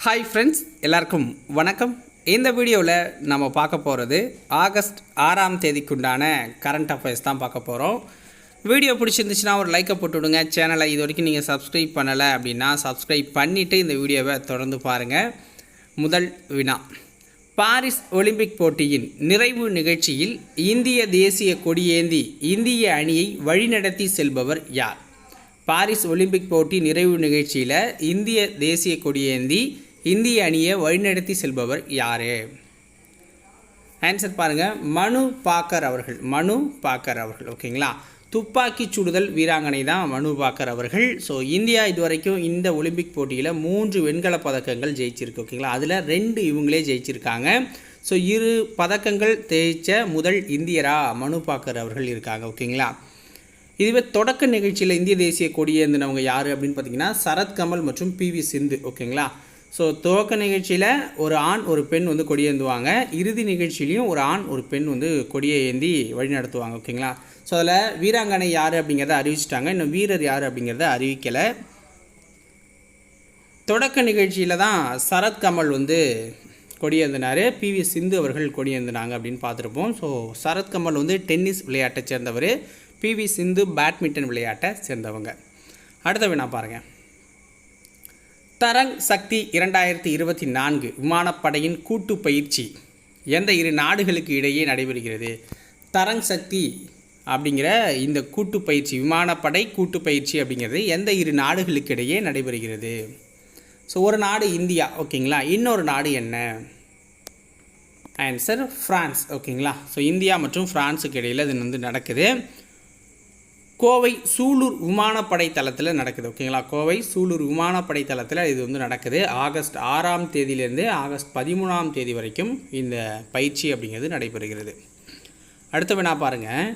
Hi friends, எல்லாருக்கும் வணக்கம். இந்த வீடியோவில் நம்ம பார்க்க போகிறது ஆகஸ்ட் 6ஆம் தேதிக்குண்டான கரண்ட் அஃபேர்ஸ் தான் பார்க்க போகிறோம். வீடியோ பிடிச்சிருந்துச்சுன்னா ஒரு லைக்கை போட்டு விடுங்க. சேனலை இது வரைக்கும் நீங்கள் சப்ஸ்கிரைப் பண்ணலை அப்படின்னா சப்ஸ்கிரைப் பண்ணிவிட்டு இந்த வீடியோவை தொடர்ந்து பாருங்கள். முதல் வினா: பாரிஸ் ஒலிம்பிக் போட்டியின் நிறைவு நிகழ்ச்சியில் இந்திய தேசிய கொடியேந்தி இந்திய அணியை வழிநடத்தி செல்பவர் யார்? பாரிஸ் ஒலிம்பிக் போட்டி நிறைவு நிகழ்ச்சியில் இந்திய தேசிய கொடியேந்தி இந்திய அணியை வழிநடத்தி செல்பவர் யார்? ஆன்சர் பாருங்கள், மனு பாக்கர் அவர்கள். ஓகேங்களா, துப்பாக்கி சுடுதல் வீராங்கனை தான் மனு பாக்கர் அவர்கள். ஸோ இந்தியா இதுவரைக்கும் இந்த ஒலிம்பிக் போட்டியில் 3 வெண்கலப் பதக்கங்கள் ஜெயிச்சிருக்கு. ஓகேங்களா, அதில் 2 இவங்களே ஜெயிச்சிருக்காங்க. ஸோ 2 பதக்கங்கள் ஜெயித்த முதல் இந்தியரா மனு பாக்கர் அவர்கள் இருக்காங்க. ஓகேங்களா, இதுவே தொடக்க நிகழ்ச்சியில் இந்திய தேசிய கொடியேந்தினவங்க யார் அப்படின்னு பார்த்தீங்கன்னா சரத்கமல் மற்றும் PV சிந்து. ஓகேங்களா, ஸோ துவக்க நிகழ்ச்சியில் ஒரு ஆண் ஒரு பெண் வந்து கொடியேந்துவாங்க. இறுதி நிகழ்ச்சியிலையும் ஒரு ஆண் ஒரு பெண் வந்து கொடியை ஏந்தி வழிநடத்துவாங்க. ஓகேங்களா, ஸோ அதில் வீராங்கனை யார் அப்படிங்கிறத அறிவிச்சிட்டாங்க, இன்னும் வீரர் யார் அப்படிங்கிறத அறிவிக்கலை. தொடக்க நிகழ்ச்சியில் தான் சரத்கமல் வந்து கொடியேந்தினார், PV சிந்து அவர்கள் கொடியேந்தினாங்க அப்படின்னு பார்த்துருப்போம். ஸோ சரத்கமல் வந்து டென்னிஸ் விளையாட்டை சேர்ந்தவர், PV சிந்து பேட்மிண்டன் விளையாட்டை சேர்ந்தவங்க. அடுத்த வினா பாருங்கள். தரங் சக்தி 2024 விமானப்படையின் கூட்டு பயிற்சி எந்த 2 நாடுகளுக்கு இடையே நடைபெறுகிறது? தரங் சக்தி அப்படிங்கிற இந்த கூட்டு பயிற்சி, விமானப்படை கூட்டு பயிற்சி அப்படிங்கிறது எந்த 2 நாடுகளுக்கு இடையே நடைபெறுகிறது? ஸோ ஒரு நாடு இந்தியா. ஓகேங்களா, இன்னொரு நாடு என்ன? Answer France. ஓகேங்களா, ஸோ இந்தியா மற்றும் ஃப்ரான்ஸுக்கு இடையில் இது வந்து நடக்குது. கோவை சூலூர் விமானப்படை தளத்தில் நடக்குது. ஓகேங்களா, கோவை சூலூர் விமானப்படை தளத்தில் இது வந்து நடக்குது. ஆகஸ்ட் 6ஆம் தேதியிலேருந்து ஆகஸ்ட் 13ஆம் தேதி வரைக்கும் இந்த பயிற்சி அப்படிங்கிறது நடைபெறுகிறது. அடுத்த வினா பாருங்கள்.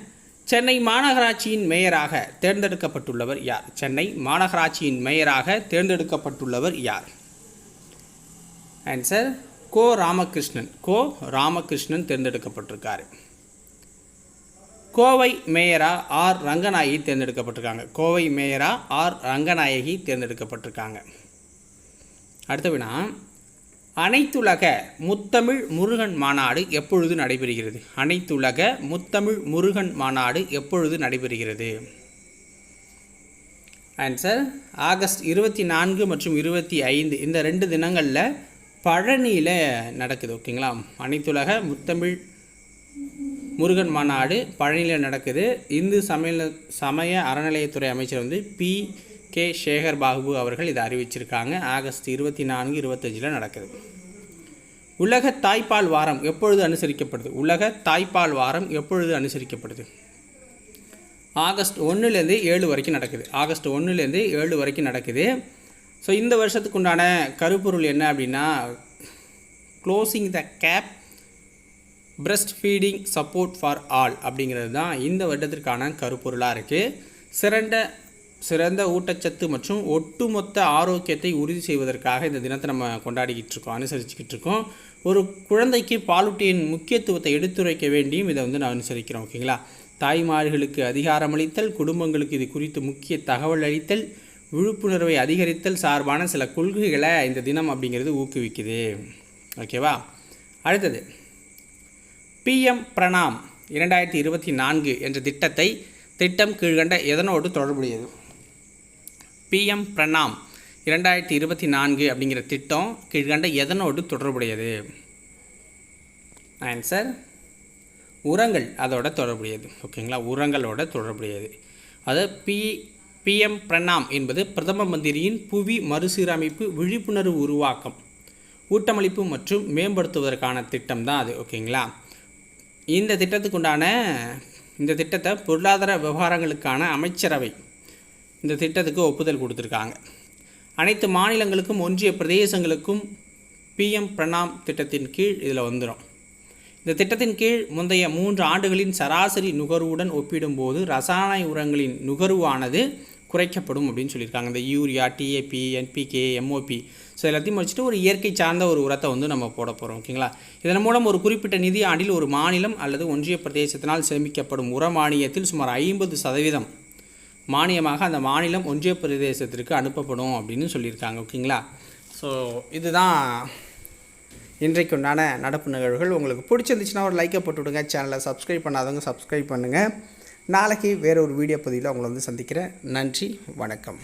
சென்னை மாநகராட்சியின் மேயராக தேர்ந்தெடுக்கப்பட்டுள்ளவர் யார்? சென்னை மாநகராட்சியின் மேயராக தேர்ந்தெடுக்கப்பட்டுள்ளவர் யார்? ஆன்சர் கோ ராமகிருஷ்ணன் தேர்ந்தெடுக்கப்பட்டிருக்காரு. கோவை மேயரா ஆர் ரங்கநாயகி தேர்ந்தெடுக்கப்பட்டிருக்காங்க. அடுத்த வினா: அனைத்துலக முத்தமிழ் முருகன் மாநாடு எப்பொழுது நடைபெறுகிறது? அனைத்துலக முத்தமிழ் முருகன் மாநாடு எப்பொழுது நடைபெறுகிறது? ஆன்சர் ஆகஸ்ட் 24 மற்றும் 25 இந்த 2 தினங்களில் பழனியில் நடக்குது. ஓகேங்களா, அனைத்துலக முத்தமிழ் முருகன் மாநாடு பழனியில் நடக்குது. இந்து சமய அறநிலையத்துறை அமைச்சர் வந்து PK சேகர் பாபு அவர்கள் இதை அறிவிச்சிருக்காங்க. ஆகஸ்ட் 24, 25 நடக்குது. உலக தாய்ப்பால் வாரம் எப்பொழுது அனுசரிக்கப்படுது? ஆகஸ்ட் 1லேருந்து 7 வரைக்கும் நடக்குது. ஸோ இந்த வருஷத்துக்கு உண்டான கருப்பொருள் என்ன அப்படின்னா, closing the gap breast feeding support for all அப்படிங்கிறது தான் இந்த வருடத்திற்கான கருப்பொருளாக இருக்குது. சிறந்த ஊட்டச்சத்து மற்றும் ஒட்டுமொத்த ஆரோக்கியத்தை உறுதி செய்வதற்காக இந்த தினத்தை நம்ம அனுசரிச்சுக்கிட்டு இருக்கோம். ஒரு குழந்தைக்கு பாலூட்டியின் முக்கியத்துவத்தை எடுத்துரைக்க வேண்டியும் இதை வந்து நான் அனுசரிக்கிறோம். ஓகேங்களா, தாய்மார்களுக்கு அதிகாரமளித்தல், குடும்பங்களுக்கு இது குறித்து முக்கிய தகவல் அளித்தல், விழிப்புணர்வை அதிகரித்தல் சார்பான சில கொள்கைகளை இந்த தினம் அப்படிங்கிறது ஊக்குவிக்குது. ஓகேவா, அடுத்தது PM பிரணாம் 2024 என்ற திட்டம் கீழ்கண்ட எதனோடு தொடர்புடையது? PM பிரணாம் 2024 அப்படிங்கிற திட்டம் கீழ்கண்ட எதனோடு தொடர்புடையது? ஆன்சர் உரங்கள், அதோட தொடர்புடையது. ஓகேங்களா, உரங்களோட தொடர்புடையது. அது PM பிரணாம் என்பது பிரதம மந்திரியின் புவி மறுசீரமைப்பு, விழிப்புணர்வு உருவாக்கம், ஊட்டமளிப்பு மற்றும் மேம்படுத்துவதற்கான திட்டம் தான் அது. ஓகேங்களா, இந்த திட்டத்தை பொருளாதார விவகாரங்களுக்கான அமைச்சரவை இந்த திட்டத்துக்கு ஒப்புதல் கொடுத்துருக்காங்க. அனைத்து மாநிலங்களுக்கும் ஒன்றிய பிரதேசங்களுக்கும் PM பிரணாம் திட்டத்தின் கீழ் இதில் வந்துடும். இந்த திட்டத்தின் கீழ் முந்தைய 3 ஆண்டுகளின் சராசரி நுகர்வுடன் ஒப்பிடும்போது ரசாயன உரங்களின் நுகர்வானது குறைக்கப்படும் அப்படின்னு சொல்லியிருக்காங்க. இந்த urea, TAP, NPK, MOP so எல்லாத்தையும் முடிச்சுட்டு ஒரு இயற்கை சார்ந்த ஒரு உரத்தை வந்து நம்ம போட போகிறோம். ஓகேங்களா, இதன் மூலம் ஒரு குறிப்பிட்ட நிதி ஆண்டில் ஒரு மாநிலம் அல்லது ஒன்றிய பிரதேசத்தினால் சேமிக்கப்படும் உர மானியத்தில் சுமார் 50% மானியமாக அந்த மாநிலம் ஒன்றிய பிரதேசத்திற்கு அனுப்பப்படும் அப்படின்னு சொல்லியிருக்காங்க. ஓகேங்களா, ஸோ இதுதான் இன்றைக்கு உண்டான நடப்பு நிகழ்வுகள். உங்களுக்கு பிடிச்சிருந்துச்சுன்னா ஒரு லைக்கை போட்டு விடுங்க. சேனலை சப்ஸ்கிரைப் பண்ணாதவங்க சப்ஸ்கிரைப் பண்ணுங்கள். நாளைக்கு வேறு ஒரு வீடியோ பதிவில் உங்களை வந்து சந்திக்கிறேன். நன்றி, வணக்கம்.